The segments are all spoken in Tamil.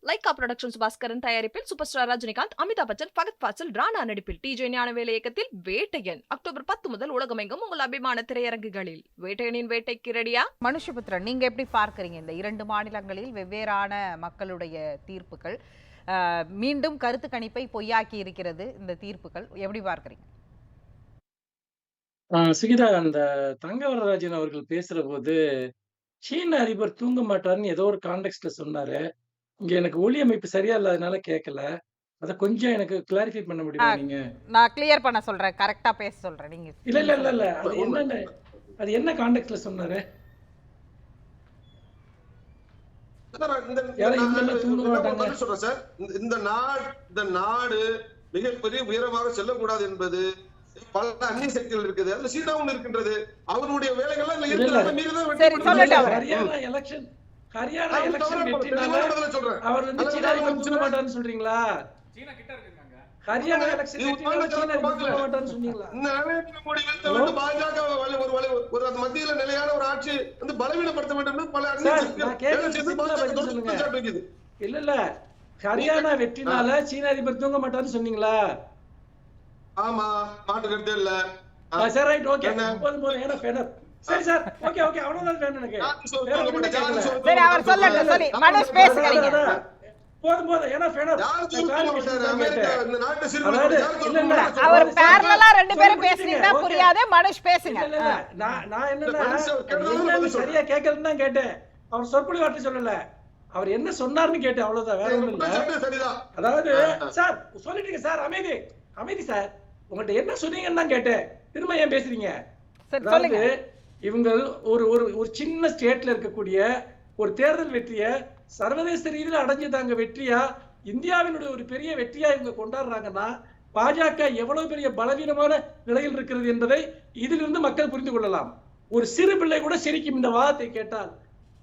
லைகா புரொடக்ஷன்ஸ் பாஸ்கரன் தயாரிப்பில் சூப்பர் ஸ்டார் ரஜினிகாந்த், அமிதாப் பச்சன், ஃபகத் ஃபாசில், ராணா நடிப்பில் டிஜே ஞானவேல் இயக்கத்தில் வேட்டையன் அக்டோபர் 10 முதல் உலகமெங்கும் உங்கள் அபிமான திரையரங்குகளில். வேட்டையனின் வேட்டைக்கு ரெடியா? மனுஷபுத்திரன், நீங்க எப்படி பார்க்கறீங்க இந்த 2 மாநிலங்களில் வெவ்வேறான மக்களுடைய தீர்ப்புகள்? மீண்டும் கருத்து கணிப்பை பொய்யாக்கி இருக்கிறது இந்த தீர்ப்புகள், எப்படி பார்க்கறீங்க? சுகிதா, அந்த தங்கவரராஜன் அவர்கள் பேசுற போது சீன அதிபர் தூங்க மாட்டாருன்னு ஏதோ ஒரு கான்டெக்ஸ்ட்ல சொன்னாரு. இங்க எனக்கு ஒலி அமைப்பு சரியா இல்லாதனால கேட்கல. அத கொஞ்சம் எனக்கு கிளாரிஃபை பண்ண முடியுமா நீங்க? நான் கிளியர் பண்ண சொல்றேன், கரெக்டா பேச சொல்றேன். நீங்க இல்ல அது என்ன கான்டெக்ஸ்ட்ல சொன்னாரு? இந்த நாடு மிகப்பெரிய உயரமாக செல்லக்கூடாது என்பது பல அந்நிய சக்திகள் இருக்குது. அதுல சீனாவும் இருக்கின்றது. அவருடைய வேலைகள்லாம் ஹரியானா எலெக்ஷன் வெற்றினால அவர் வந்து சீனா தூங்க மாட்டாருன்னு சொல்றீங்களா? ஹரியானா எலெக்ஷன் வெற்றினால சீனா தூங்க மாட்டாருன்னு சொன்னீங்களா? நரேந்திர மோடி பாஜக ஒரு மத்தியில நிலையான ஒரு ஆட்சி வந்து பலவீனப்படுத்த வேண்டும் பல இல்ல ஹரியானா வெற்றினால சீன அதிபர் தூங்க மாட்டாருன்னு சொன்னீங்களா? ஆமா, மாட்டு கருத்து இல்ல. சரி, ரைட், ஓகே. போதும் ஏனா ஃபெனர். சரி சார், ஓகே அவ்வளவுதான் வேணும் எனக்கு. சரி, அவர் சொல்லட்டும். சரி, மனோஜ் பேசுறீங்க. போதும் ஏனா ஃபெனர். இந்த நாட்டு சிறுவர்கள் அவர் parallel-ஆ ரெண்டு பேரும் பேசுறீங்கன்னா புரியாது. மனோஜ் பேசுங்க. இல்ல நான் என்னன்னா சரியா கேட்கலன்னு தான் கேட்டேன். அவர் சொற்பொழி வார்த்தை சொல்லல. அவர் என்ன சொன்னார்னு கேட்டேன், அவ்வளவுதான், வேற ஒண்ணும் இல்ல. அதாவது சார் சொல்லிட்டீங்க சார், அமைதி சார். உங்கள்ட்ட என்ன சொன்னீங்கன்னு தான் கேட்டேன். திரும்ப ஏன் பேசுறீங்க? அதாவது இவங்க ஒரு சின்ன ஸ்டேட்ல இருக்கக்கூடிய ஒரு தேர்தல் வெற்றிய சர்வதேச ரீதியில் அடைஞ்சதாங்க வெற்றியா, இந்தியாவினுடைய ஒரு பெரிய வெற்றியா இவங்க கொண்டாடுறாங்கன்னா பாஜக எவ்வளவு பெரிய பலவீனமான நிலையில் இருக்கிறது என்பதை இதிலிருந்து மக்கள் புரிந்து கொள்ளலாம். ஒரு சிறு பிள்ளை கூட சிரிக்கும் இந்த வாதத்தை கேட்டால்.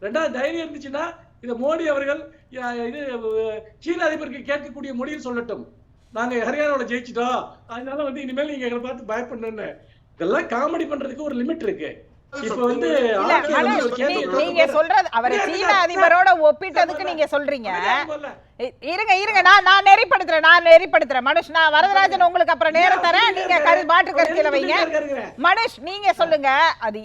ரெண்டாவது, தைரியம் இருந்துச்சுன்னா இதை மோடி அவர்கள் இது சீன அதிபருக்கு கேட்கக்கூடிய மொழியில் சொல்லட்டும். நாங்க ஹரியானாவில் ஜெயிச்சிட்டோம், அதனால வந்து இனிமேல் நீங்க எங்களை பார்த்து பயப்படணும்னு. இதெல்லாம் காமெடி பண்றதுக்கு ஒரு லிமிட் இருக்கு. இப்ப வந்து நீங்க சொல்றது அவரை சீன அதிபரோட ஒப்பிட்டதுக்கு நீங்க சொல்றீங்க. இருங்க, நான் நெறிப்படுத்துறேன். மனுஷ், நான் வரதராஜன் உங்களுக்கு அப்புறம் நேரம் தரேன். நீங்க மாற்று கருத்தில வைங்க. மனுஷ், நீங்க சொல்லுங்க, அது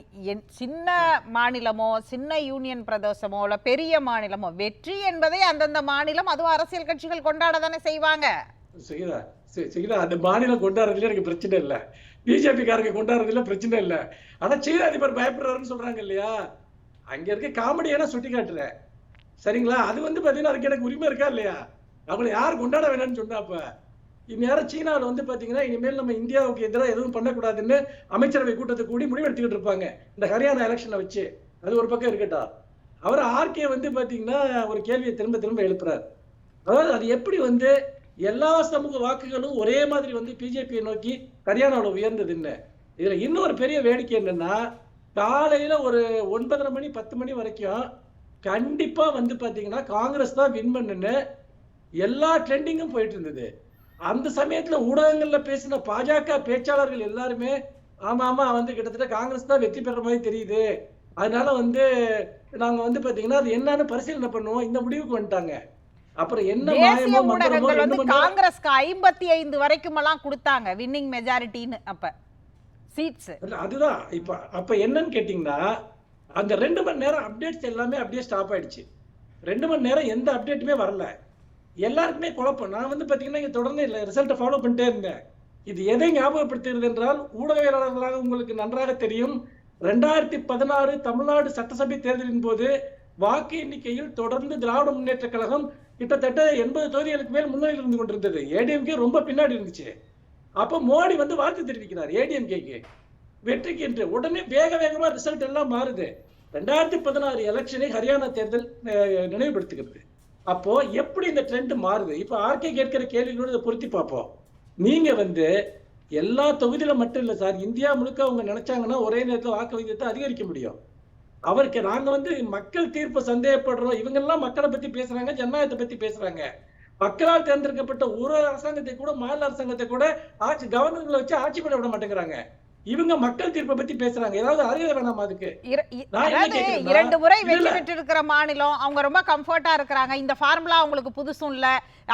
சின்ன மாநிலமோ சின்ன யூனியன் பிரதேசமோ இல்ல பெரிய மாநிலமோ, வெற்றி என்பதை அந்தந்த மாநிலம் அதுவும் அரசியல் கட்சிகள் கொண்டாட தானே செய்வாங்க. செய்தா அந்த மாநிலம் கொண்டாடுறதுல எனக்கு பிரச்சனை இல்ல, பிஜேபி காரங்க கொண்டாடுறதுல பிரச்சனை இல்ல. ஆனா சீன அதிபர் பயப்படுறாருன்னு சொல்றாங்க இல்லையா, அங்க இருக்க காமெடியான சுட்டி காட்டுறேன். சரிங்களா? அது வந்து பாத்தீங்கன்னா அதுக்கு எனக்கு உரிமை இருக்கா இல்லையா? அவங்களை யார் கொண்டாட வேணாம்னு சொன்னாப்ப இந்நேரம் சீனாவில் வந்து பாத்தீங்கன்னா இனிமேல் நம்ம இந்தியாவுக்கு எதிராக எதுவும் பண்ணக்கூடாதுன்னு அமைச்சரவை கூட்டத்தை கூடி முடிவெடுத்துக்கிட்டு இருப்பாங்க இந்த ஹரியானா எலெக்ஷனை வச்சு. அது ஒரு பக்கம் இருக்கட்டும். அவர் ஆர்கே வந்து பாத்தீங்கன்னா ஒரு கேள்வியை திரும்ப எழுப்புறாரு. அதாவது அது எப்படி வந்து எல்லா சமூக வாக்குகளும் ஒரே மாதிரி வந்து பிஜேபியை நோக்கி ஹரியானாவில் உயர்ந்ததுன்னு. இதுல இன்னொரு பெரிய வேடிக்கை என்னன்னா, காலையில ஒரு 9:30 மணி 10 மணி வரைக்கும் கண்டிப்பா வந்து பாத்தீங்கன்னா காங்கிரஸ் தான் வின் பண்ணுன்னு எல்லா ட்ரெண்டிங்கும் போயிட்டு இருந்தது. அந்த சமயத்துல ஊடகங்கள்ல பேசின பாஜக பேச்சாளர்கள் எல்லாருமே ஆமா வந்து கிட்டத்தட்ட காங்கிரஸ் தான் வெற்றி பெற மாதிரி தெரியுது, அதனால வந்து நாங்க வந்து பாத்தீங்கன்னா அது என்னன்னு பரிசீலனை பண்ணுவோம், இந்த முடிவுக்கு வந்துட்டாங்க. அப்புறம் என்ன தேசிய ஊடகங்கள் வந்து காங்கிரஸ்க்கு 55 வரைக்கும் எல்லாம் கொடுத்தாங்க வின்னிங் மெஜாரிட்டின்னு அப்ப சீட்ஸ். அதுதான் அப்ப என்னன்னு கேட்டீங்கன்னா, அந்த 2 மணி நேரம் அப்டேட்ஸ் எல்லாமே அப்படியே ஸ்டாப் ஆயிடுச்சு. 2 மணி நேரம் எந்த அப்டேட்டுமே வரல. எல்லாருக்குமே குழப்பம். நான் வந்து பாத்தீங்கன்னா இங்க தொடர்ந்து ரிசல்ட்டை ஃபாலோ பண்ணிட்டே இருந்தேன். இது எதை ஞாபகப்படுத்துகிறது என்றால், ஊடகவியலாளர்களாக உங்களுக்கு நன்றாக தெரியும், 2016 தமிழ்நாடு சட்டசபை தேர்தலின் போது வாக்கு எண்ணிக்கையில் தொடர்ந்து திராவிட முன்னேற்ற கழகம் கிட்டத்தட்ட 80 தொகுதிகளுக்கு மேல் முன்னணியில் இருந்து கொண்டிருந்தது. ஏடிஎம்கே ரொம்ப பின்னாடி இருந்துச்சு. அப்ப மோடி வந்து வாழ்த்து தெரிவிக்கிறார் ஏடிஎம்கேக்கு வெற்றிக்கு என்று. உடனே வேகமா ரிசல்ட் எல்லாம் மாறுது. 2016 எலெக்ஷனை ஹரியானா தேர்தல் நினைவுபடுத்துகிறது. அப்போ எப்படி இந்த ட்ரெண்ட் மாறுது? இப்ப ஆர்கே கேட்கிற கேள்விகளோடு இதை பொருத்தி பார்ப்போம். நீங்க வந்து எல்லா தொகுதியில மட்டும் இல்ல சார், இந்தியா முழுக்க அவங்க நினைச்சாங்கன்னா ஒரே நேரத்தில் வாக்கு விகிதத்தை அதிகரிக்க முடியும். அவருக்கு நாங்க வந்து மக்கள் தீர்ப்பு சந்தேகப்படுறோம், இவங்க எல்லாம் மக்களை பத்தி பேசுறாங்க, ஜனநாயகத்தை பத்தி பேசுறாங்க. மக்களால் தேர்ந்தெடுக்கப்பட்ட ஒரு அரசாங்கத்தை கூட, மாநில அரசாங்கத்தை கூட கவர்னர்களை வச்சு ஆட்சி பண்ண விட மாட்டேங்கிறாங்க. இவங்க மக்கள் தீர்ப்பை பத்தி பேசுறாங்க. ஏதாவது அறிய வேணாமா அதுக்கு? நான் என்ன அதாவது கேக்குறேன்னா, 2 முறை இல்ல, வெற்றி இல்ல. பெற்று இருக்கிற மாநிலம், அவங்க ரொம்ப கம்ஃபர்ட்டா இருக்கிறாங்க. இந்த ஃபார்முலா அவங்களுக்கு புதுசும் இல்ல.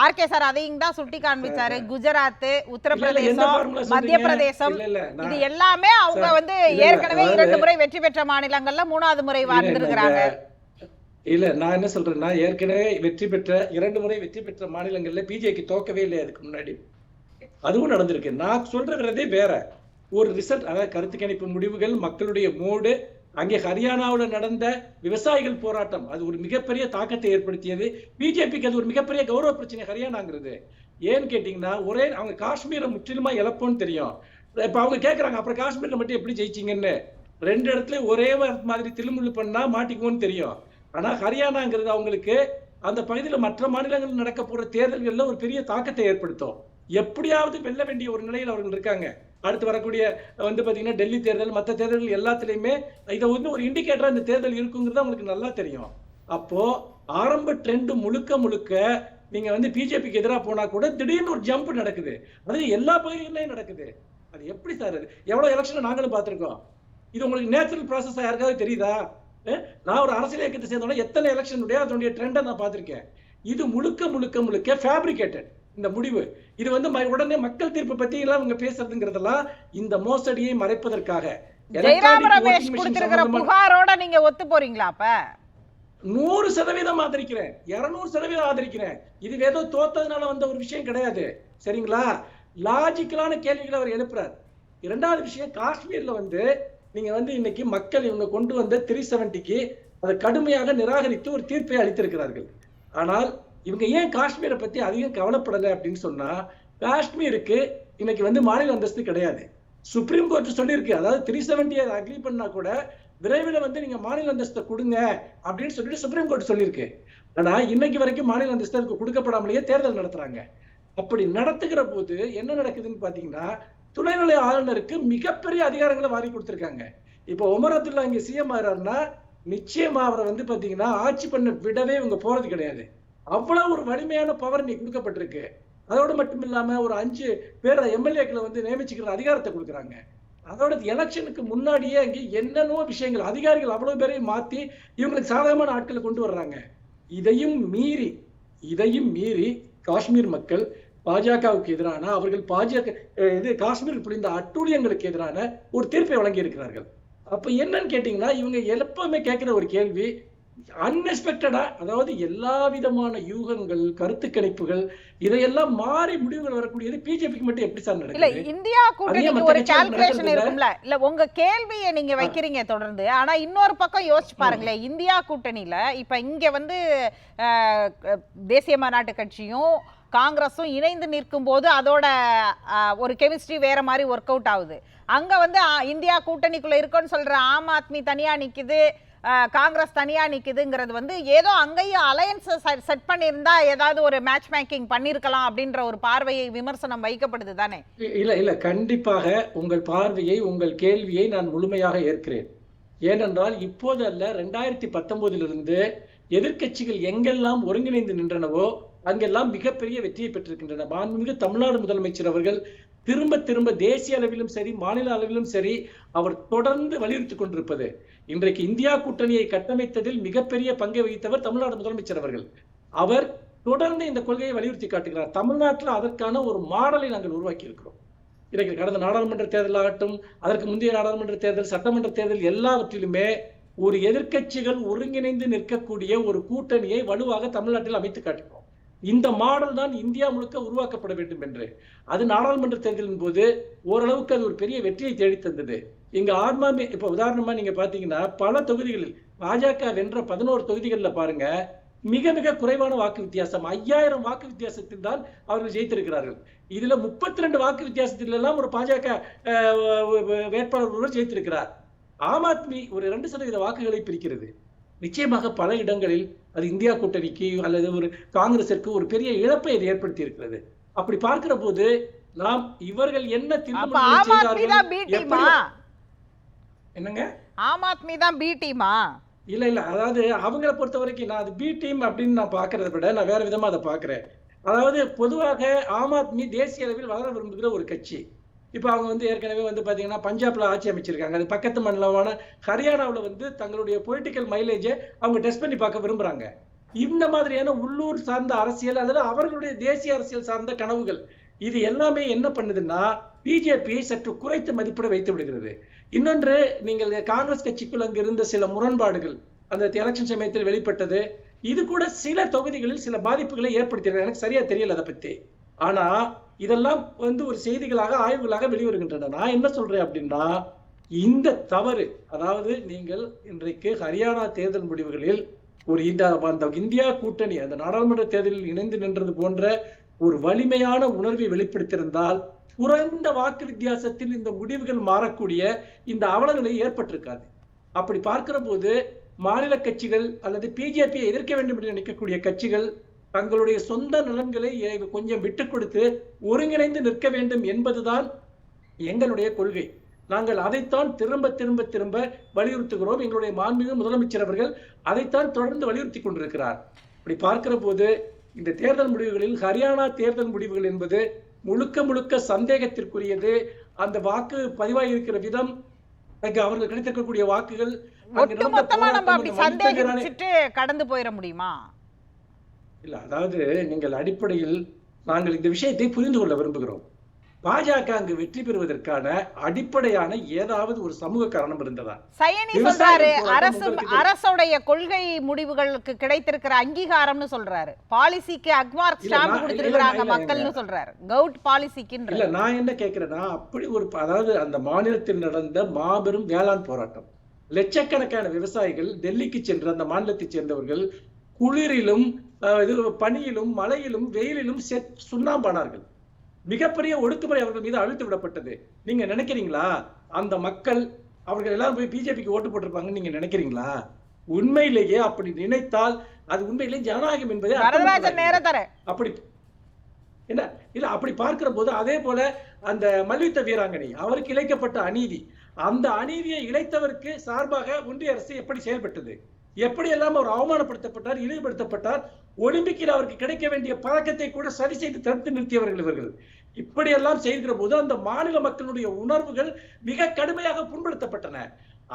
ஆர்கே சார் அதையும் தான் சுட்டி காண்பிச்சாரு. குஜராத், இல்ல, இல்ல, எந்த உத்தரப்பிரதேசம், ஃபார்முலா மத்திய சொல்றீங்க? பிரதேசம், இல்ல, இல்ல, இது நான் எல்லாமே அவங்க சார், வந்து இல்ல, இல்ல, ஏற்கனவே அதாவது 2 முறை வெற்றி பெற்ற மாநிலங்கள்ல 3வது முறை இல்ல, இல்ல, வாழ்ந்திருக்கிறாங்க. இல்ல, நான் என்ன சொல்றேன்னா, ஏற்கனவே வெற்றி பெற்ற 2 முறை வெற்றி பெற்ற மாநிலங்கள்ல பிஜேபி தோக்கவே இல்லை அதுக்கு முன்னாடி. அதுவும் நடந்திருக்கு. நான் சொல்றதே வேற ஒரு ரிசல்ட். அதாவது கருத்து கணிப்பு முடிவுகள், மக்களுடைய மூடு, அங்கே ஹரியானாவுல நடந்த விவசாயிகள் போராட்டம், அது ஒரு மிகப்பெரிய தாக்கத்தை ஏற்படுத்தியது. பிஜேபிக்கு அது ஒரு மிகப்பெரிய கௌரவ பிரச்சனை ஹரியானாங்கிறது. ஏன்னு கேட்டீங்கன்னா, ஒரே அவங்க காஷ்மீரை முற்றிலுமா இழப்போம்னு தெரியும். இப்ப அவங்க கேக்குறாங்க, அப்புறம் காஷ்மீர்ல மட்டும் எப்படி ஜெயிச்சீங்கன்னு. 2 இடத்துல ஒரே மாதிரி தில்லுமுள்ளு பண்ணா மாட்டிக்குவோன்னு தெரியும். ஆனா ஹரியானாங்கிறது அவங்களுக்கு அந்த பகுதியில மற்ற மாநிலங்கள் நடக்க போற தேர்தல்கள்ல ஒரு பெரிய தாக்கத்தை ஏற்படுத்தும். எப்படியாவது வெல்ல வேண்டிய ஒரு நிலையில் அவர்கள் இருக்காங்க. அடுத்து வரக்கூடிய பாத்தீங்கன்னா டெல்லி தேர்தல், மற்ற தேர்தல்கள் எல்லாத்துலயுமே இதை ஒரு இண்டிகேட்டரா இந்த தேர்தல் இருக்குங்கிறது அவங்களுக்கு நல்லா தெரியும். அப்போ ஆரம்ப ட்ரெண்ட் முழுக்க முழுக்க நீங்க பிஜேபிக்கு எதிராக போனா கூட திடீர்னு ஒரு ஜம்ப் நடக்குது. அது எல்லா பகுதிகளிலையும் நடக்குது. அது எப்படி சார்? அது எவ்வளவு எலெக்ஷன் நாங்களும் பார்த்திருக்கோம். இது உங்களுக்கு நேச்சுரல் ப்ராசஸ் யாருக்காவது தெரியுதா? நான் ஒரு அரசியல் இயக்கத்தை சேர்ந்தோட எத்தனை எலெக்ஷனுடைய அதனுடைய ட்ரெண்டை நான் பார்த்திருக்கேன். இது முழுக்க முழுக்க முழுக்க ஃபேப்ரிகேட்டட் இந்த முடிவு. இது உடனே மக்கள் தீர்ப்பு பத்தி எல்லாம் அவங்க பேசுறதுங்கிறதெல்லாம் இந்த மோசடியை மறைப்பதற்காக. ஜெயராம் ரமேஷ் கொடுத்திருக்கிற புகாரோட நீங்க ஒத்து போறீங்களா? அப்ப 100% ஆதரிக்கிறேன், 200% ஆதரிக்கிறேன். இது ஏதோ தோத்ததுனால வந்த ஒரு விஷயம் கிடையாது. சரிங்களா? லாஜிக்கலான கேள்விகளை அவர் எழுப்புறார். இரண்டாவது விஷயம், காஷ்மீர்ல நீங்க இன்னைக்கு மக்கள் இவங்க கொண்டு வந்த 370க்கு அதை கடுமையாக நிராகரித்து ஒரு தீர்ப்பை அளித்திருக்கிறார்கள். ஆனால் இவங்க ஏன் காஷ்மீரை பத்தி அதிகம் கவலைப்படலை அப்படின்னு சொன்னா, காஷ்மீருக்கு இன்னைக்கு மாநில அந்தஸ்து கிடையாது. சுப்ரீம் கோர்ட் சொல்லியிருக்கு. அதாவது 370 அக்ரி பண்ணா கூட விரைவில் நீங்க மாநில அந்தஸ்தை கொடுங்க அப்படின்னு சொல்லிட்டு சுப்ரீம் கோர்ட் சொல்லியிருக்கு. ஆனா இன்னைக்கு வரைக்கும் மாநில அந்தஸ்து அதுக்கு கொடுக்கப்படாமலேயே தேர்தல் நடத்துறாங்க. அப்படி நடத்துகிற போது என்ன நடக்குதுன்னு பாத்தீங்கன்னா, துணைநிலை ஆளுநருக்கு மிகப்பெரிய அதிகாரங்களை வாரி கொடுத்திருக்காங்க. இப்போ உமர் அப்துல்லா இங்க சிஎம் ஆகிறாருன்னா நிச்சயமா அவரை பாத்தீங்கன்னா ஆட்சி பண்ண விடவே இவங்க போறது கிடையாது. அவ்வளவு ஒரு வலிமையான பவர் நீ கொடுக்கப்பட்டிருக்கு. அதோட மட்டும் இல்லாம ஒரு 5 பேர் எம்எல்ஏக்களை நியமிச்சுக்கிற அதிகாரத்தை கொடுக்குறாங்க. அதோட எலெக்ஷனுக்கு முன்னாடியே அங்கே என்னென்னோ விஷயங்கள், அதிகாரிகள் அவ்வளவு பேரையும் மாத்தி இவங்களுக்கு சாதகமான ஆட்களை கொண்டு வர்றாங்க. இதையும் மீறி காஷ்மீர் மக்கள் பாஜகவுக்கு எதிரான, அவர்கள் காஷ்மீர் புரிந்த அட்டூழியங்களுக்கு எதிரான ஒரு தீர்ப்பை வழங்கி இருக்கிறார்கள். அப்ப என்னன்னு கேட்டீங்கன்னா, இவங்க எப்பவுமே கேட்கிற ஒரு கேள்வி அன்எக்ஸ்பெக்டடா, அதாவது எல்லா விதமான யூகங்கள், கருத்து கணிப்புகள் இதையெல்லாம் மாறி முடிவுகள் வரக்கூடியது பிஜேபிக்கு மட்டும் எப்படி சார் இல்ல, நடக்குது? இந்தியா கூட்டணிக்கு ஒரு கால்குலேஷன் இருக்கும்ல. இல்ல, உங்க கேள்வியை நீங்க வைக்கிறீங்க தொடர்ந்து. ஆனா இன்னொரு பக்கம் யோசிச்சு பாருங்களேன். இந்தியா கூட்டணியில இப்ப இங்க தேசிய மாநாட்டு கட்சியும் காங்கிரஸும் இணைந்து நிற்கும் போது அதோட ஒரு கெமிஸ்ட்ரி வேற மாதிரி ஒர்க் அவுட் ஆகுது. அங்க இந்தியா கூட்டணிக்குள்ள இருக்குன்னு சொல்ற ஆம் ஆத்மி தனியா நிக்குது, காங்கிரஸ் தனியா நிக்குதுங்கிறது ஏதோ அங்கேயும் அலையன்ஸ் செட் பண்ணியிருந்தா ஏதாவது ஒரு மேட்ச் மேக்கிங் பண்ணிருக்கலாம் அப்படின்ற ஒரு பார்வையை விமர்சனம் வைக்கப்படுது தானே? இல்ல, கண்டிப்பாக உங்கள் பார்வையை, உங்கள் கேள்வியை நான் முழுமையாக ஏற்கிறேன். ஏனென்றால் இப்போது அல்ல, 2019 எதிர்க்கட்சிகள் எங்கெல்லாம் ஒருங்கிணைந்து நின்றனவோ அங்கெல்லாம் மிகப்பெரிய வெற்றியை பெற்றிருக்கின்றன. மாண்புமிகு தமிழ்நாடு முதலமைச்சர் அவர்கள் திரும்ப திரும்ப தேசிய அளவிலும் சரி, மாநில அளவிலும் சரி, அவர் தொடர்ந்து வலியுறுத்திக் கொண்டிருப்பது, இன்றைக்கு இந்தியா கூட்டணியை கட்டமைத்ததில் மிகப்பெரிய பங்கை வகித்தவர் தமிழ்நாடு முதலமைச்சர் அவர்கள். அவர் தொடர்ந்து இந்த கொள்கையை வலியுறுத்தி காட்டுகிறார். தமிழ்நாட்டில் அதற்கான ஒரு மாடலை நாங்கள் உருவாக்கி இருக்கிறோம். இன்றைக்கு கடந்த நாடாளுமன்ற தேர்தல் ஆகட்டும், அதற்கு முந்தைய நாடாளுமன்ற தேர்தல், சட்டமன்ற தேர்தல் எல்லாவற்றிலுமே ஒரு எதிர்க்கட்சிகள் ஒருங்கிணைந்து நிற்கக்கூடிய ஒரு கூட்டணியை வலுவாக தமிழ்நாட்டில் அமைத்து காட்டுகிறோம். இந்த மாடல் தான் இந்தியா முழுக்க உருவாக்கப்பட வேண்டும் என்று. அது நாடாளுமன்ற தேர்தலின் போது ஓரளவுக்கு அது ஒரு பெரிய வெற்றியை தேடி தந்தது. இங்க ஆர்மாமே இப்ப உதாரணமா நீங்க பாத்தீங்கன்னா, பல தொகுதிகளில் பாஜக வென்ற 11 தொகுதிகளில் பாருங்க, மிக மிக குறைவான வாக்கு வித்தியாசம், 5000 வாக்கு வித்தியாசத்தில் தான் அவர்கள் ஜெயித்திருக்கிறார்கள். இதுல 32 வாக்கு வித்தியாசத்தில் எல்லாம் ஒரு பாஜக வேட்பாளர் ஒருவர் ஜெயித்திருக்கிறார். ஆம் ஆத்மி ஒரு 2% வாக்குகளை பிரிக்கிறது. நிச்சயமாக பல இடங்களில் அது இந்தியா கூட்டணிக்கு அல்லது ஒரு காங்கிரசிற்கு ஒரு பெரிய இழப்பை அது ஏற்படுத்தி இருக்கிறது. அப்படி பார்க்கிற போது நாம் இவர்கள் என்ன என்னங்க ஆம் ஆத்மி தான் பி டீமா? இல்ல, அதாவது அவங்களை பொறுத்த வரைக்கும் நான் அது பி டீம் அப்படின்னு நான் பாக்குறத விட நான் வேற விதமா அதை பாக்குறேன். அதாவது பொதுவாக ஆம் ஆத்மி தேசிய அளவில் வளர விரும்புகிற ஒரு கட்சி. இப்போ அவங்க வந்து ஏற்கனவே வந்து பாத்தீங்கன்னா பஞ்சாப்ல ஆட்சி அமைச்சிருக்காங்க. அது பக்கத்து மாநிலமான ஹரியானாவில் வந்து தங்களுடைய பொலிட்டிக்கல் மைலேஜை அவங்க டெஸ்ட் பண்ணி பார்க்க விரும்புறாங்க. இந்த மாதிரியான உள்ளூர் சார்ந்த அரசியல், அதில் அவர்களுடைய தேசிய அரசியல் சார்ந்த கனவுகள், இது எல்லாமே என்ன பண்ணுதுன்னா பிஜேபியை சற்று குறைத்து மதிப்பிட வைத்து விடுகிறது. இன்னொன்று, நீங்கள் காங்கிரஸ் கட்சிக்குள் அங்கு இருந்த சில முரண்பாடுகள் அந்த எலெக்ஷன் சமயத்தில் வெளிப்பட்டது. இது கூட சில தொகுதிகளில் சில பாதிப்புகளை ஏற்படுத்தியிருக்க, எனக்கு சரியா தெரியல அதை பத்தி. ஆனா இதெல்லாம் வந்து ஒரு செய்திகளாக, ஆய்வுகளாக வெளிவருகின்றன. நான் என்ன சொல்றேன் அப்படின்னா, இந்த தவறு, அதாவது நீங்கள் இன்றைக்கு ஹரியானா தேர்தல் முடிவுகளில் ஒரு அந்த இந்தியா கூட்டணி அந்த நாடாளுமன்ற தேர்தலில் இணைந்து நின்றது போன்ற ஒரு வலிமையான உணர்வை வெளிப்படுத்தியிருந்தால் குறைந்த வாக்கு வித்தியாசத்தில் இந்த முடிவுகள் மாறக்கூடிய இந்த அவலநிலை ஏற்பட்டிருக்காது. அப்படி பார்க்கிற போது மாநில கட்சிகள் அல்லது பிஜேபியை எதிர்க்க வேண்டும் என்று நினைக்கக்கூடிய கட்சிகள் தங்களுடைய சொந்த நலன்களை கொஞ்சம் விட்டுக் கொடுத்து ஒருங்கிணைந்து நிற்க வேண்டும் என்பதுதான் எங்களுடைய கொள்கை. நாங்கள் அதைத்தான் திரும்ப திரும்ப திரும்ப வலியுறுத்துகிறோம். எங்களுடைய மாண்புமிகு முதலமைச்சர் அவர்கள் அதைத்தான் தொடர்ந்து வலியுறுத்தி கொண்டிருக்கிறார். இப்படி பார்க்கிற போது இந்த தேர்தல் முடிவுகளில் ஹரியானா தேர்தல் முடிவுகள் என்பது முழுக்க முழுக்க சந்தேகத்திற்குரியது. அந்த வாக்கு பதிவாகி இருக்கிற விதம், அவர்கள் கிடைத்திருக்கக்கூடிய வாக்குகள், ஒட்டுமொத்தமா நம்ம அப்படி சந்தேகிச்சிட்டு கடந்து போயிட முடியுமா? இல்ல, அதாவது நீங்கள் அடிப்படையில் நாங்கள் இந்த விஷயத்தை புரிந்து கொள்ள விரும்புகிறோம். பாஜக அங்கு வெற்றி பெறுவதற்கான அடிப்படையான ஏதாவது ஒரு சமூக காரணம் இருந்ததா? சயனி சொல்றாரு, அரசுடைய கொள்கை முடிவுகளுக்கு கிடைத்திருக்கிற அங்கீகாரம்னு சொல்றாரு. பாலிசிக்கு அக்மார்க் ஸ்டாம்ப் கொடுத்திருக்காங்க மக்கள்னு சொல்றாரு. கவுட் பாலிசிக்கு இல்ல, நான் என்ன கேக்குறேன்னா, அப்படி ஒரு, அதாவது அந்த மாநிலத்தில் நடந்த மாபெரும் வேளாண் போராட்டம், லட்சக்கணக்கான விவசாயிகள் டெல்லிக்கு சென்ற அந்த மாநிலத்தை சேர்ந்தவர்கள் குளிரிலும் பனியிலும் மழையிலும் வெயிலிலும் சுண்ணாம்பானார்கள். மிகப்பெரிய ஒடுக்குமுறை அவர்கள் மீது அழுத்து விடப்பட்டது. நீங்க நினைக்கிறீங்களா அந்த மக்கள் அவர்கள் எல்லாம் போய் பிஜேபிக்கு ஓட்டு போட்டிருப்பாங்கன்னு நீங்க நினைக்கிறீங்களா? உண்மையிலேயே அப்படி நினைத்தால் அது உண்மையிலேயே ஜனநாயகம் என்பதை அப்படி என்ன இல்ல, அப்படி பார்க்கிற போது அதே போல அந்த மல்யுத்த வீராங்கனை, அவருக்கு இழைக்கப்பட்ட அநீதி, அந்த அநீதியை இழைத்தவருக்கு சார்பாக ஒன்றிய அரசு எப்படி செயல்பட்டது, எப்படியெல்லாம் அவர் அவமானப்படுத்தப்பட்டார், இழிவுபடுத்தப்பட்டார், ஒலிம்பிக்கில் அவருக்கு கிடைக்க வேண்டிய பதக்கத்தை கூட சரி செய்து தடுத்து நிறுத்தியவர்கள் இவர்கள். இப்படியெல்லாம் செய்கிற போது அந்த மாநில மக்களுடைய உணர்வுகள் மிக கடுமையாக புண்படுத்தப்பட்டன.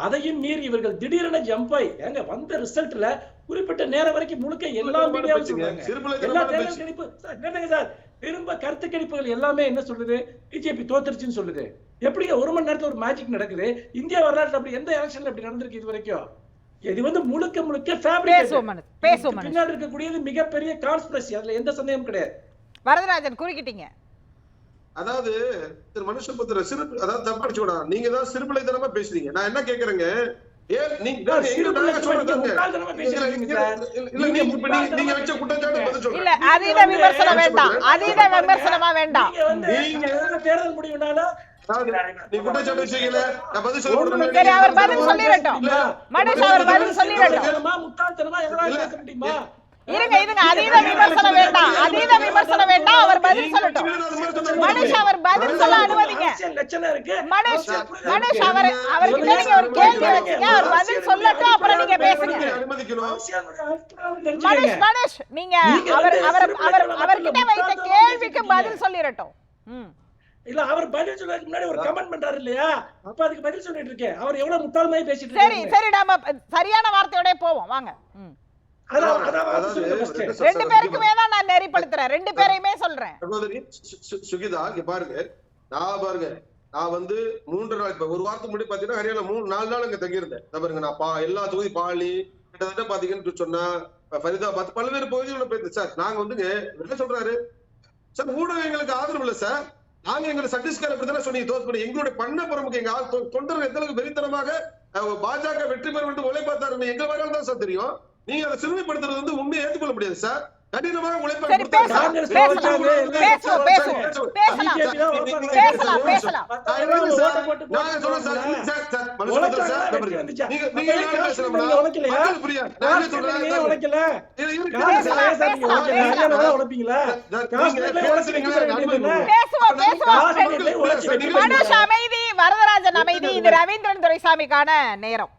அதையும் மீறி இவர்கள் திடீரென ஜம்பாய் எங்க வந்த ரிசல்ட்ல குறிப்பிட்ட நேரம் வரைக்கும் முழுக்க எல்லா மீடியாவும் சொல்றாங்க, எல்லா தேர்தல் கணிப்பு சார், திரும்ப கருத்து கணிப்புகள் எல்லாமே என்ன சொல்லுது, பிஜேபி தோத்துருச்சுன்னு சொல்லுது. எப்படிங்க ஒரு மணி நேரத்துல ஒரு மேஜிக் நடக்குது? இந்தியா வரலாற்றுல அப்படி எந்த எலெக்ஷன்ல அப்படி நடந்திருக்கு இது வரைக்கும்? இது வந்து முழுக்க முழுக்க பின்னாடி இருக்கக்கூடியது மிகப்பெரிய கான்ஸ்பிரசி, அதுல எந்த சந்தேகம் கிடையாது. வரதராஜன் குறுக்கிட்டீங்க. அதாவது திரு மனுஷபுத்திர சிறு, அதாவது தப்பாடிச்சு விடா, நீங்க தான் சிறுபிள்ளைத்தனமா பேசுறீங்க. நான் என்ன கேக்குறேங்க, நீங்க வச்ச குற்றச்சாட்டு இல்ல, அதீத விமர்சனம் வேண்டாம், அதீத விமர்சனமா வேண்டாம். தேர்தல் முடிவுனால நீ குற்றச்சாட்டு வச்சீங்கல, நான் பதில் சொல்றேன். சரி, அவர் பதில் சொல்லிரட்டும். மனுஷ் அவர் பதில் சொல்லிரட்டும். முட்டாள்தனமா எவ்வளவு பேச முடியுமா? இருங்க, அதீத விமர்சனம் வேண்டாம், அதீத விமர்சனம் வேண்டாம், அவர் பதில் சொல்லட்டும். மனுஷ் அவர் பதில் சொல்ல அனுமதிங்க. மனுஷ் அவர்கிட்ட நீங்க ஒரு கேள்வி வச்சீங்க, அவர் பதில் சொல்லட்டும், அப்புறம் நீங்க பேசுங்க. மனுஷ் நீங்க அவர்கிட்ட வைத்த கேள்விக்கு பதில் சொல்லிரட்டும். இல்ல, அவர் பதில் சொல்றதுக்கு முன்னாடி ஒரு கமெண்ட் பண்றாரு இல்லையா, அப்ப அதுக்கு பதில் சொல்லிட்டு இருக்கேன். அவர் எவ்வளவு முட்டாள்மாய் பேசிட்டு இருக்காரு. சரி, நாம சரியான வார்த்தையோட போவோம் வாங்க. ரெண்டு பேருக்குமே தான் நான் நெறிப்படுத்துறேன், ரெண்டு பேரையுமே சொல்றேன். சுகிதா பாருங்க, நான் வந்து 3 நாள், இப்ப ஒரு வாரத்துக்கு முன்னாடி பாத்தீங்கன்னா ஹரியானா 4 நாள் அங்க தங்கியிருந்தேன். பாருங்க, நான் எல்லா தொகுதி பாலி கிட்டத்தட்ட பாத்தீங்கன்னு சொன்னா ஃபரிதாபாத் பல்வேறு பகுதிகளில் போயிருந்தேன் சார். நாங்க வந்துங்க என்ன சொல்றாரு சார், ஊடகங்களுக்கு ஆதரவு இல்ல சார், நாங்க எங்களை சத்தீஸ்கர் அப்படித்தானே சொன்னீங்க தோத்து பண்ணி, எங்களுடைய பண்ண பிரமுக எங்க தொண்டர்கள் எந்த அளவுக்கு வெறித்தனமாக பாஜக வெற்றி பெறும் என்று உழைப்பா பார்த்தாரு எங்க வகையில் தான் சார் தெரியும். நீங்க அதை சிறுமைப்படுத்துறது வந்து உண்மையை ஏற்றுக்கொள்ள முடியாது சார். கடினமாக உழைப்பா அமைதி, வரதராஜன் அமைதி. இது ரவீந்திரன் துரைசாமிக்கான நேரம்.